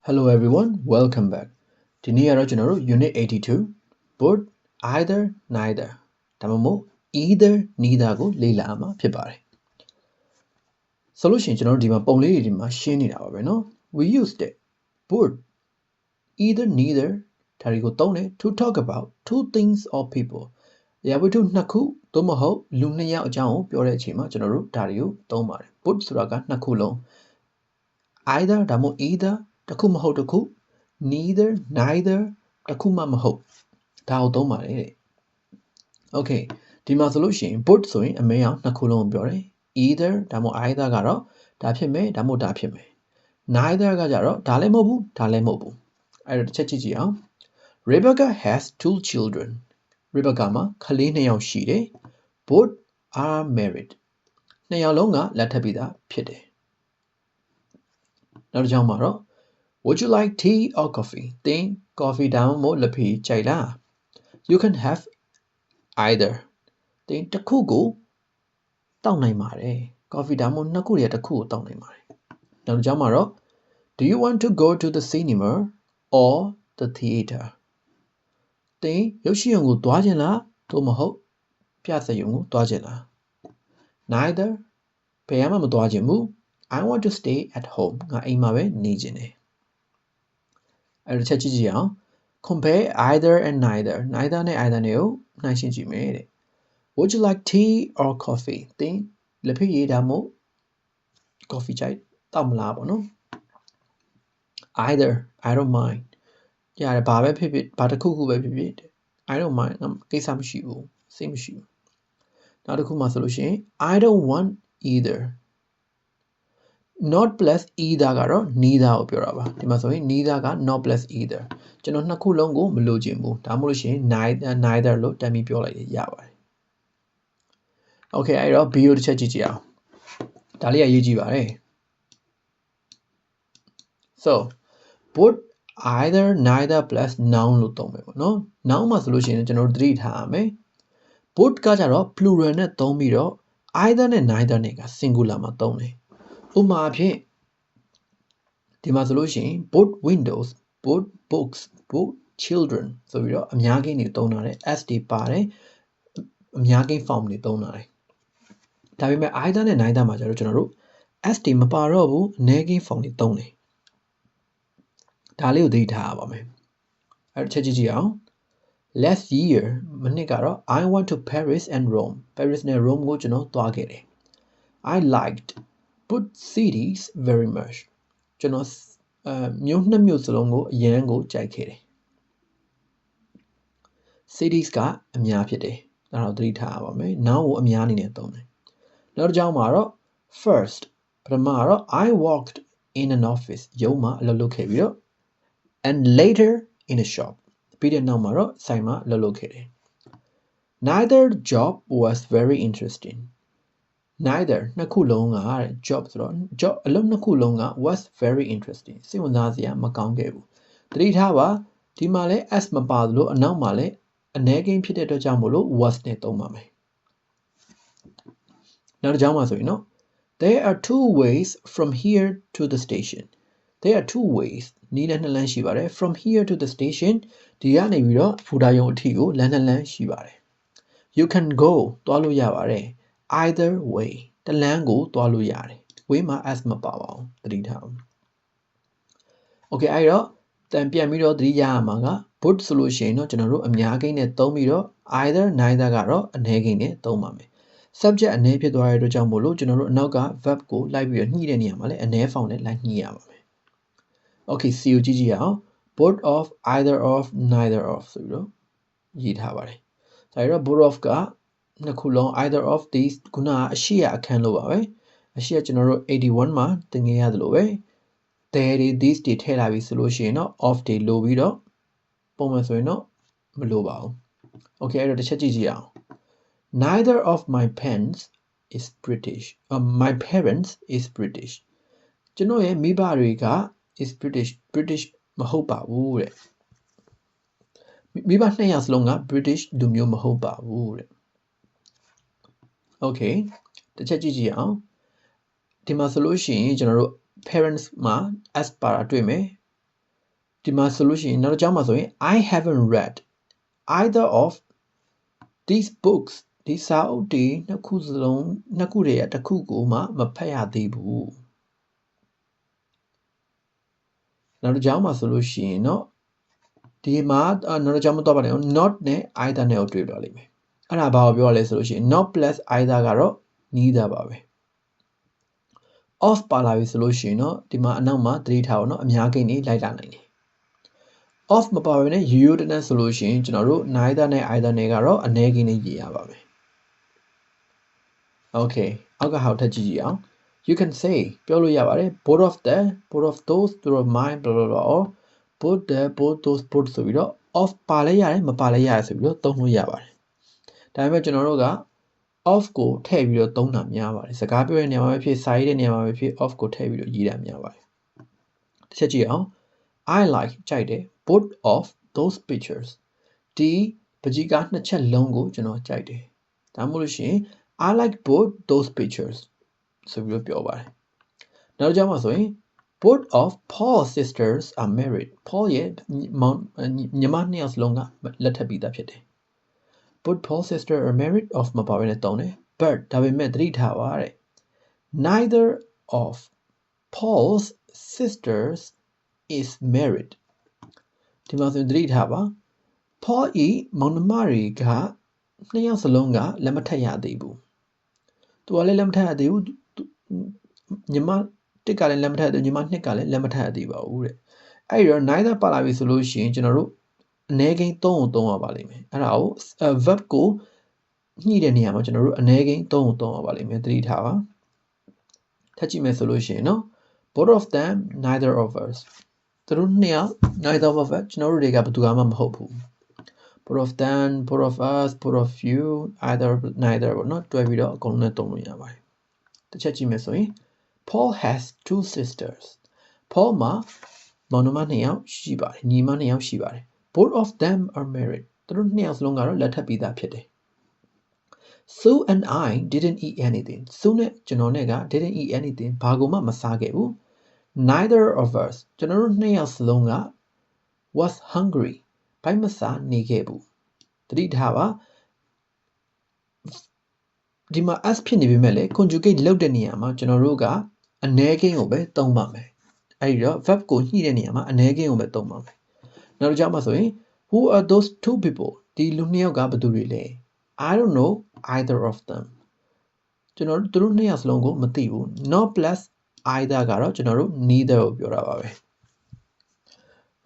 Hello everyone, welcome back. ဒီနေ့ကတော့ကျွန်တော်တို့ Unit 82 Both Either Neither ဒါမှမဟုတ် Either Neither ကိုလေ့လာမှာဖြစ်ပါတယ်။ဆိုလို့ရှိရင်ကျွန်တော်တို့ဒီမှာပုံလေးတွေဒီမှာရှင်းနေတာပါပဲเนาะ We used it both either neither ဒါတွေကိုသုံးတယ် to talk about two things or people အရာဝတ္ထုနှစ်ခုသို့မဟုတ်လူနှစ်ယောက်အကြောင်းကိုပြောတဲ့အချိန်မှာကျွန်တော်တို့ဒါတွေကိုသုံးပါတယ် both ဆိုတာကနှစ်ခုလုံး either ဒါမှမဟုတ် either တစ်ခုမဟုတ်တစ်ခု neither neither တစ်ခုမှမဟုတ်ဒါကိုသုံးပါတယ်တဲ့ Okay ဒီမှာဆိုလို့ရှိရင် both ဆိုရင်အမဲအောင်နှစ်ခုလုံးကိုပြောတယ် either ဒါမှမဟုတ် either ကတော့ဒါဖြစ်မယ်ဒါမှမဟုတ်ဒါဖြစ်မယ် neither ကကြတော့ဒါလည်းမဟုတ်ဘူးဒါလည်းမဟုတ်ဘူးအဲ့တော့တစ်ချက်ကြည့်ကြည့်အောင် Rebecca has two children Rebecca မှာကလေးနှစ်ယောက်ရှိတယ် both are married နှစ်ယောက်လုံးကလက်ထပ်ပြီးသားဖြစ်တယ်နောက်တစ်ကြောင်းမှာတော့ Would you like tea or coffee သင် coffee ဒါမှမဟုတ်လက်ဖီကြိုက်လား You can have either သင်တစ်ခုကိုတောက်နိုင်ပါတယ် coffee ဒါမှမဟုတ်နှစ်ခုရဲ့တစ်ခုကိုတောက်နိုင်ပါတယ်နောက်တစ်ကြောင်းမှာတော့ Do you want to go to the cinema or the theater သင်ရုပ်ရှင်ရုံကိုသွားခြင်းလားသို့မဟုတ်ပြစရုံကိုသွားခြင်းလား Neither ဘယ်မှမသွားခြင်းဘူး I want to stay at home ငါအိမ်မှာပဲနေခြင်းတယ်အဲ့တော့ချက်ကြည့်ကြည့်အောင် compare either and neither neither နဲ့ either နဲ့ကိုနှိုင်းယှဉ်ကြည့်မယ်တဲ့ Would you like tea or coffee သင်လက်ဖက်ရည်ဒါမှမဟုတ် coffee ကြိုက်တောက်မလားပေါ့နော် either I don't mind ရတယ်ဘာပဲဖြစ်ဖြစ်ဘာတစ်ခုခုပဲဖြစ်ဖြစ် I don't mind ကိစ္စမရှိဘူးစိတ်မရှိဘူးနောက်တစ်ခုမှဆိုလို့ရှိရင် I don't want either not plus either ကတော့ neither ကိုပြောတာပါဒီမှာဆိုရင် neither က not plus either ကျွန်တော်နှစ်ခုလုံးကိုမလိုချင်ဘူးဒါမှမဟုတ်လို့ရှိရင် neither လို့တမ်းပြီးပြောလိုက်ရပါတယ် Okay အဲ့တော့ B ကိုတစ်ချက်ကြည့်ကြည့်အောင်ဒါလေးကရေးကြည့်ပါတယ် So both either neither plus noun လို့သုံးမယ်ပေါ့နော် noun မှာဆိုလို့ရှိရင်ကျွန်တော်တို့သတိထားရမယ် both ကကြတော့ plural နဲ့သုံးပြီးတော့ either နဲ့ neither နဲ့က singular မှာသုံးတယ်ဥပမာအဖြစ်ဒီမှာဆိုလို့ရှိရင် both windows both books both children ဆိုပြီးတော့အများကိန်းတွေသုံးထားတယ် s တွေပါတယ်အများကိန်း form တွေသုံးထားတယ်ဒါပေမဲ့ either နဲ့ neither မှာကျတော့ကျွန်တော်တို့ s တွေမပါတော့ဘူးအနည်းကိန်း form တွေသုံးတယ်ဒါလေးကိုသတိထားရပါမယ်အဲ့ချက်ကြည့်ကြည့်အောင် last year မနှစ်ကတော့ I went to Paris and Rome Paris နဲ့ Rome ကိုကျွန်တော်သွားခဲ့တယ် I liked both cities very much ကျွန်တော်မြို့နှစ်မြို့စလုံးကိုအရန်ကိုကြိုက်ခဲ့တယ် cities ကအများဖြစ်တယ်ဒါတော့သတိထားရပါမယ် noun ကိုအများအနေနဲ့သုံးတယ်နောက်တစ်ကြောင်းမှာတော့ first ပထမကတော့ I worked in an office ရုံးမှာအလုပ်လုပ်ခဲ့ပြီးတော့ and later in a shop ပြီးတဲ့နောက်မှာတော့ဆိုင်မှာအလုပ်လုပ်ခဲ့တယ် neither job was very interesting neither နှစ်ခုလုံးကတဲ့ job ဆိုတော့ job အလုပ်နှစ်ခုလုံးက was very interesting စိတ်ဝင်စားစရာမကောင်းခဲ့ဘူးသတိထားပါဒီမှာလဲ s မပါသလိုအနောက်မှာလဲအနည်းကိန်းဖြစ်တဲ့အတွက်ကြောင့်မို့လို့ was နဲ့သုံးပါမယ်နောက်တစ်ကြောင်းမှာဆိုရင်နော် There are two ways from here to the station There are two ways နီးလမ်းနှစ်လမ်းရှိပါတယ် from here to the station ဒီကနေပြီးတော့ဘူတာရုံအထိကိုလမ်းနှစ်လမ်းရှိပါတယ် You can go သွားလို့ရပါတယ် either way တလမ်းကိုသွားလို့ရတယ် way မှာ s မပါပါဘူးသတိထားအောင် Okay အဲ့တော့တန်ပြန်ပြီးတော့သတိရရမှာက both ဆိုလို့ရှိရင်တော့ကျွန်တော်တို့အများကိန်းနဲ့သုံးပြီးတော့ either neither ကတော့အနည်းကိန်းနဲ့သုံးပါမယ် subject အနည်းဖြစ်သွားတဲ့အတွက်ကြောင့်မို့လို့ကျွန်တော်တို့အနောက်က verb ကိုလိုက်ပြီးတော့ညှိတဲ့နေရာမှာလည်းအနည်း form နဲ့လိုက်ညှိရပါမယ် Okay C ကိုကြည့်ကြည့်အောင် both of either of neither of ဆိုပြီးတော့ရေးထားပါတယ်ဒါရတော့ both of ကနှစ်ခုလုံး either of these ခုနကအရှိရအခန်းလို့ပါပဲအရှိရကျွန်တော်တို့81မှာသင်ခဲ့ရသလိုပဲ there တွေ these တွေထည့်လာပြီဆိုလို့ရှိရင်တော့ of တွေလိုပြီးတော့ပုံမှန်ဆိုရင်တော့မလိုပါဘူး Okay အဲ့တော့တစ်ချက်ကြည့်ကြည့်အောင် Neither of my parents is British my parents is British ကျွန်တော်ရဲ့မိဘတွေက is British မဟုတ်ပါဘူးတဲ့မိဘနှစ်ယောက်စလုံးက British လူမျိုးမဟုတ်ပါဘူးတဲ့ Okay တစ်ချက်ကြည့်ကြည့်အောင်ဒီမှာဆိုလို့ရှိရင်ကျွန်တော်တို့ parents မှာ s ပါတာတွေ့မယ် ဒီမှာဆိုလို့ရှိရင်နောက်တစ်ကြောင်းမှာဆိုရင် I haven't read either of these books ဒီစာအုပ်တွေနှစ်ခုစလုံးနှစ်ခုတည်းတစ်ခုကိုမှမဖတ်ရသေးဘူးနောက်တစ်ကြောင်းမှာဆိုလို့ရှိရင်เนาะဒီမှာနောက်တစ်ကြောင်းမတော့ပါနဲ့ not နဲ့ either နဲ့ကိုတွေ့ပါလိမ့်မယ်အဲ့ဒါဘာကိုပြောရလဲဆိုလို့ရှိရင် not plus either ကတော့ neither ပါပဲ off ပါလာပြီဆိုလို့ရှိရင်เนาะဒီမှာအနောက်မှာသတိထားအောင်เนาะအများကိန်းတွေလိုက်လာနိုင်တယ် off မပါဘဲနဲ့ရိုးရိုးတန်းဆိုလို့ရှိရင်ကျွန်တော်တို့ neither နဲ့ either နဲ့ကတော့အနည်းကိန်းလေးရေးရပါမယ် okay အောက်ကဟာကိုထပ်ကြည့်ကြည့်အောင် you can say ပြောလို့ရပါတယ် both of those both of mine blah blah blah or both those both ဆိုပြီးတော့ off ပါလဲရတယ်မပါလဲရတယ်ဆိုပြီးတော့သုံးလို့ရပါတယ်ဒါပေမဲ့ကျွန်တော်တို့က off ကိုထည့်ပြီးတော့သုံးတာများပါတယ်စကားပြောတဲ့နေရာမှာပဲဖြစ်စာရေးတဲ့နေရာမှာပဲဖြစ် off ကိုထည့်ပြီးတော့ရေးတာများပါတယ်တစ်ချက်ကြည့်အောင် I like ကြိုက်တယ် both of those pictures ဒီပကြီးကနှစ်ချက်လုံးကိုကျွန်တော်ကြိုက်တယ်ဒါမှမဟုတ်လို့ရှိရင် I like both those pictures ဆိုပြီးတော့ပြောပါတယ်နောက်တစ်ကြောင်းမှာဆိုရင် both of Paul's sisters are married Paul ရဲ့ညီမနှစ်ယောက်စလုံးကလက်ထပ်ပြီးသားဖြစ်တယ်Both Paul's sisters are married of မပါဘဲနဲ့တုံးတယ် but ဒါပေမဲ့သတိထားပါတဲ့ neither of Paul's sisters is married ဒီမှာဆိုရင်သတိထားပါ Paul ဤမောင်နှမတွေကနှစ်ယောက်စလုံးကလက်မထပ်ရသေးဘူးသူကလည်းလက်မထပ်ရသေးဘူးညီမတစ်ကလည်းလက်မထပ်ရသေးဘူးညီမနှစ်ကလည်းလက်မထပ်ရသေးပါဘူးတဲ့အဲ့တော့ neither ပါလာပြီဆိုလို့ရှိရင်ကျွန်တော်တို့အနည်းကိန်း3ကိုသုံးရပါလိမ့်မယ်အဲ့ဒါကို verb ကိုညှိတဲ့နေရာမှာကျွန်တော်တို့အနည်းကိန်း3ကိုသုံးရပါလိမ့်မယ်သတိထားပါထပ်ကြည့်မယ်ဆိုလို့ရှိရင်เนาะ both of them neither of us သူတို့နှစ်ယောက် neither of us ကျွန်တော်တို့တွေကဘယ်သူမှမဟုတ်ဘူး both of them both of us both of you either neither ပေါ့เนาะတွဲပြီးတော့အကုန်လုံးနဲ့သုံးလို့ရပါတယ်တစ်ချက်ကြည့်မယ်ဆိုရင် Paul has two sisters Paul မှာမောင်နှမနှစ်ယောက်ရှိပါတယ်ညီမနှစ်ယောက်ရှိပါတယ်Both of them are married. သူတို့နှစ်ယောက်စလုံးကတော့လက်ထပ်ပြီးသားဖြစ်တယ်. Sue and I didn't eat anything. Sue နဲ့ကျွန်တော်နဲ့က didn't eat anything. ဘာကိုမှမစားခဲ့ဘူး. Neither of us. ကျွန်တော်တို့နှစ်ယောက်စလုံးက was hungry. ဘိုက်မစားနေခဲ့ဘူး. သတိထားပါ. ဒီမှာ as ဖြစ်နေပေမဲ့လေ conjugate လုပ်တဲ့နေရာမှာကျွန်တော်တို့ကအနည်းကိန်းကိုပဲသုံးပါမယ်. အဲ့ဒီတော့ verb ကိုညှိတဲ့နေရာမှာအနည်းကိန်းကိုပဲသုံးပါမယ်. နောက်တစ်ကြောင်းမှာဆိုရင် who are those two people ဒီလူနှစ်ယောက်ကဘယ်သူတွေလဲ I don't know either of them ကျွန်တော်တို့နှစ်ယောက်စလုံးကိုမသိဘူး not plus either ကတော့ကျွန်တော်တို့ neither ကိုပြောတာပါပဲ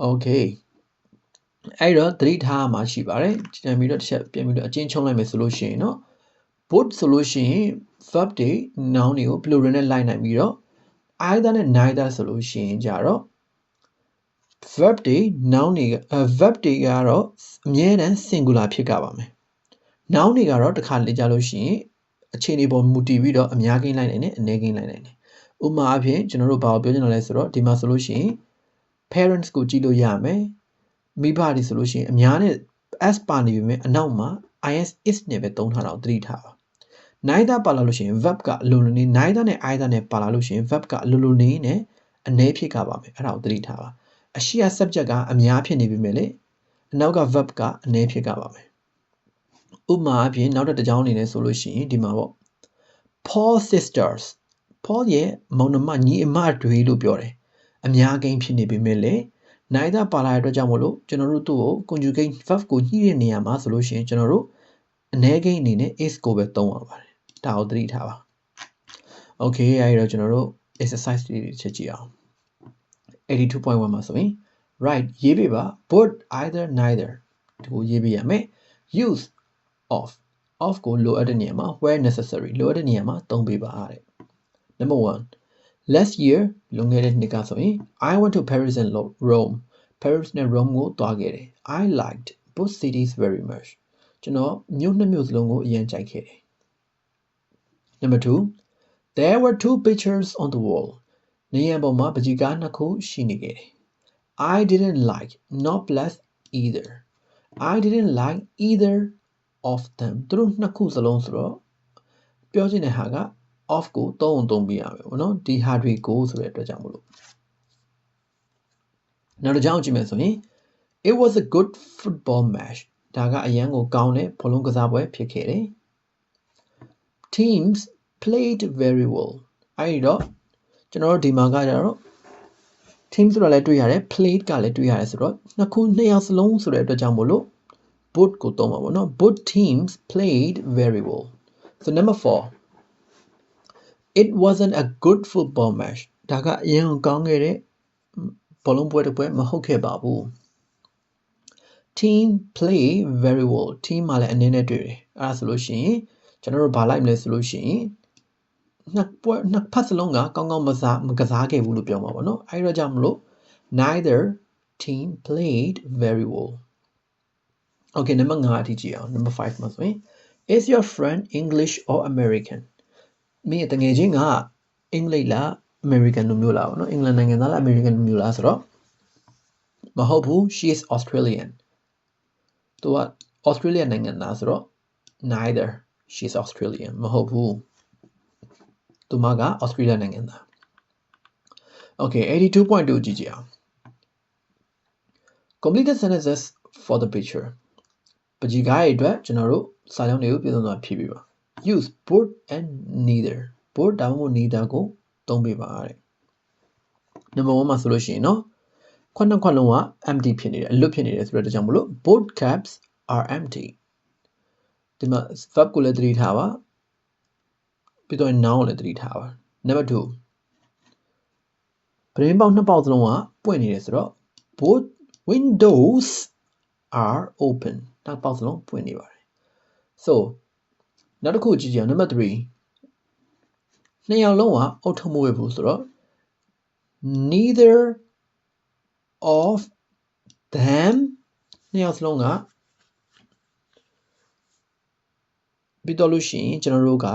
okay အဲ့တော့သတိထားမှရှိပါတယ်ပြန်ပြီးတော့တစ်ချက်ပြန်ပြီးတော့အချင်းချုံးလိုက်မယ်ဆိုလို့ရှိရင်เนาะ both ဆိုလို့ရှိရင် verb တွေ noun တွေကို plural နဲ့လိုက်နိုင်ပြီးတော့ either နဲ့ neither ဆိုလို့ရှိရင်ကြတော့verb တွေ noun တွေverb တွေကတော့အမြဲတမ်း singular ဖြစ်ကြပါမယ် noun တွေကတော့တစ်ခါလေကြာလို့ရှိရင်အခြေအနေပေါ်မူတည်ပြီးတော့အများကိန်းလိုက်နိုင်တယ်အနည်းကိန်းလိုက်နိုင်တယ်ဥပမာအဖြစ်ကျွန်တော်တို့ဘာကိုပြောချင်တာလဲဆိုတော့ဒီမှာဆိုလို့ရှိရင် parents ကိုကြည့်လို့ရမယ်မိဘတွေဆိုလို့ရှိရင်အများနဲ့ s ပါနေပြီမဲ့အနောက်မှာ is နဲ့ပဲသုံးထားတာကိုသတိထားပါ neither ပါလာလို့ရှိရင် verb ကအလိုလိုနေ neither နဲ့ either နဲ့ပါလာလို့ရှိရင် verb ကအလိုလိုနေနဲ့အနည်းဖြစ်ကြပါမယ်အဲ့ဒါကိုသတိထားပါအရှိရ subject ကအများဖြစ်နေပြီမဲ့လေအနောက်က verb ကအနည်းဖြစ်ကြပါမယ်ဥပမာအဖြစ်နောက်တစ်ကြောင်းအနေနဲ့ဆိုလို့ရှိရင်ဒီမှာပေါ့ Paul sisters Paul ရဲ့မောင်နှမညီအမတွေလို့ပြောတယ်အများကိန်းဖြစ်နေပြီမဲ့လေ neither ပါလာတဲ့အတွက်ကြောင့်မို့လို့ကျွန်တော်တို့သူ့ကို conjugate verb ကိုညှိတဲ့နေရာမှာဆိုလို့ရှိရင်ကျွန်တော်တို့အနည်းကိန်းအနေနဲ့ is ကိုပဲသုံးရပါတယ်ဒါကိုသတိထားပါ okay အဲ့တော့ကျွန်တော်တို့ exercise တွေချက်ကြည့်အောင် 82.1 မှာဆိုရင် right ရေးပေးပါ both either neither ဒီကိုရေးပေးရမယ် use of ကိုလိုအပ်တဲ့နေရာမှာ where necessary လိုအပ်တဲ့နေရာမှာသုံးပေးပါတဲ့ number 1 last year လွန်ခဲ့တဲ့နှစ်ကဆိုရင် I went to Paris and Rome Paris နဲ့ Rome ကိုသွားခဲ့တယ် I liked both cities very much ကျွန်တော်မြို့နှစ်မြို့စလုံးကိုအရင်ကြိုက်ခဲ့တယ် number 2 there were two pictures on the wall နေရာပေါ်မှာပကြီးကားနှစ်ခုရှိနေခဲ့တယ် I didn't like not plus either I didn't like either of them သူတို့နှစ်ခုစလုံးဆိုတော့ပြောချင်တဲ့ဟာက of ကိုသုံးပြရမယ်ပေါ့နော်ဒီဟာတွေကိုဆိုတဲ့အတွက်ကြောင့်မလို့ နောက်တစ်ကြောင်းကြည့်မယ်ဆိုရင် it was a good football match ဒါကအရန်ကိုကောင်းတဲ့ဘောလုံးကစားပွဲဖြစ်ခဲ့တယ် teams played very well အဲ့ဒီတော့ကျွန်တော်တို့ဒီမှာကကြတော့ team ဆိုတာလည်းတွေ့ရတယ် played ကလည်းတွေ့ရတယ်ဆိုတော့နှစ်ခုနှစ်ယောက်စလုံးဆိုတဲ့အတွက်ကြောင့်မို့လို့ both ကိုသုံးပါပေါ့နော် both teams played very well so number 4 it wasn't a good football match ဒါကအရင်ကောင်းခဲ့တဲ့ဘောလုံးပွဲတစ်ပွဲမဟုတ်ခဲ့ပါဘူး team play very well team မှာလည်းအနေနဲ့တွေ့တယ်အဲ့ဒါဆိုလို့ရှိရင်ကျွန်တော်တို့ဘာလိုက်မလဲဆိုလို့ရှိရင်နှစ်ဖက်စလုံးကကောင်းကောင်းမကစားခဲ့ဘူးလို့ပြောမှာပေါ့နော်အဲ့ဒါကြောင့်မလို့ neither team played very well okay နံပါတ်5အထိကြည့်အောင် number 5မှာဆိုရင် is your friend English or American မင်းတငယ်ချင်းကအင်္ဂလိပ်လား American လူမျိုးလားပေါ့နော်အင်္ဂလန်နိုင်ငံသားလား American လူမျိုးလားဆိုတော့မဟုတ်ဘူး she is Australian သူက Australia နိုင်ငံသားဆိုတော့ neither she is Australian မဟုတ်ဘူးသူမက Australia နိုင်ငံသား okay 82.2 ကြည့်ကြအောင် complete the sentences for the picture ပကြီးကားရဲ့အတွက်ကျွန်တော်တို့စာကြောင်းတွေကိုပြည့်စုံစွာဖြည့်ပေးပါ use both and neither both ဒါမှမဟုတ် neither ကိုသုံးပေးပါတဲ့ number 1မှာဆိုလို့ရှိရင်နော်ခွန်းလုံးက empty ဖြစ်နေတယ်အလွတ်ဖြစ်နေတယ်ဆိုတော့ဒါကြောင့်မလို့ both caps are empty ဒီမှာ verb ကိုလည်းသတိထားပါပြီးတော့ noun ကိုလည်းသတိထားပါ number 2ပရင်းပေါက်နှစ်ပေါက်စလုံးကပွင့်နေတယ်ဆိုတော့ both windows are open နှစ်ပေါက်စလုံးပွင့်နေပါတယ် so နောက်တစ်ခုကြည့်ကြအောင် number 3နှစ်ယောက်လုံးကအုတ်ထုံမဝေဘူးဆိုတော့ neither of them နှစ်ယောက်စလုံးကပြီးတော့လို့ရှိရင်ကျွန်တော်တို့က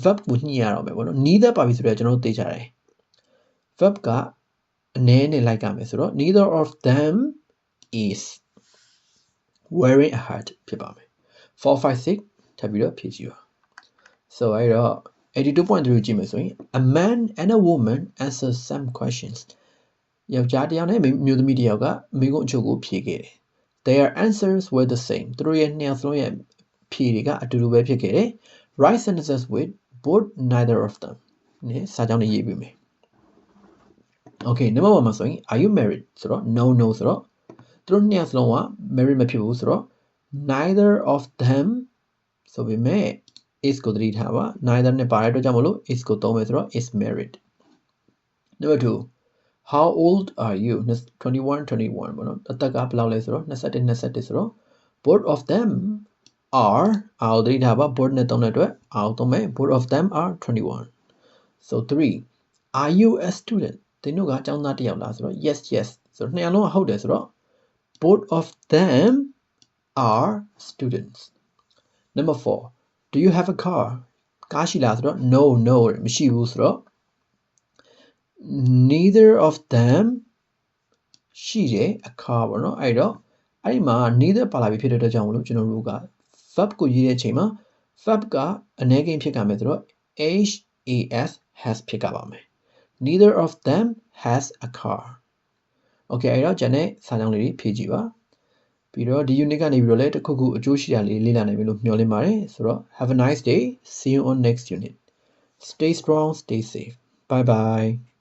verb ကိုညှိရတော့မယ်ပေါ့နော် neither ပါပြီဆိုတော့ကျွန်တော်တို့သိကြတယ် verb ကအနည်းနဲ့လိုက်ကမယ်ဆိုတော့ neither of them is wearing a hat ဖြစ်ပါမယ်4 5 6ထပ်ပြီးတော့ဖြည့်ကြည့်ပါ so အဲ့တော့ 82.3 ကြည့်မယ်ဆိုရင် a man and a woman answer some questions ယောက်ျားတစ်ယောက်နဲ့မျိုးသမီးတစ်ယောက်ကမိကုံအချို့ကိုဖြေခဲ့တယ် their answers were the same သူတို့ရဲ့နှစ်ယောက်စလုံးရဲ့ဖြေတွေကအတူတူပဲဖြစ်ခဲ့တယ် write sentences with both neither of them နဲ့စာကြောင်းနဲ့ရေးပေးမယ် okay နံပါတ်1မှာဆိုရင် are you married ဆိုတော့ no ဆိုတော့သူတို့နှစ်ယောက်စလုံးက married မဖြစ်ဘူးဆိုတော့ neither of them ဆိုပေမဲ့ is ကိုသတိထားပါ neither နဲ့ပါတဲ့အတွက်ကြောင့်မလို့ is ကိုသုံးမယ်ဆိုတော့ is married number 2 how old are you 21 ပေါ့နော်အသက်ကဘယ်လောက်လဲဆိုတော့21ဆိုတော့ both of them are သတိထားပါ both နဲ့သုံးတဲ့အတွက်သုံးမယ် both of them are 21 so 3 are you a student သင်တို့ကကျောင်းသားတစ်ယောက်လားဆိုတော့ yes ဆိုတော့နှစ်ယောက်လုံးကဟုတ်တယ်ဆိုတော့ both of them are students number 4 do you have a car ကားရှိလားဆိုတော့ no မရှိဘူးဆိုတော့ neither of them ရှိတယ် a car ပေါ့နော်အဲ့တော့အဲ့ဒီမှာ neither ပါလာပြီဖြစ်တဲ့အတွက်ကြောင့်မလို့ကျွန်တော်တို့က verb ကိုရေးတဲ့အချိန်မှာ verb ကအနည်းကိန်းဖြစ်ကြမယ်ဆိုတော့ has ဖြစ်ကြပါမယ် neither of them has a car okay အဲ့တော့ကျွန်တော်စာကြောင်းလေးဖြည့်ကြည့်ပါပြီးတော့ဒီ unit ကနေပြီးတော့လည်းတစ်ခုခုအကျိုးရှိတာလေးလေ့လာနိုင်ပြီလို့မျှော်လင့်ပါတယ်ဆိုတော့ have a nice day see you on next unit stay strong stay safe bye bye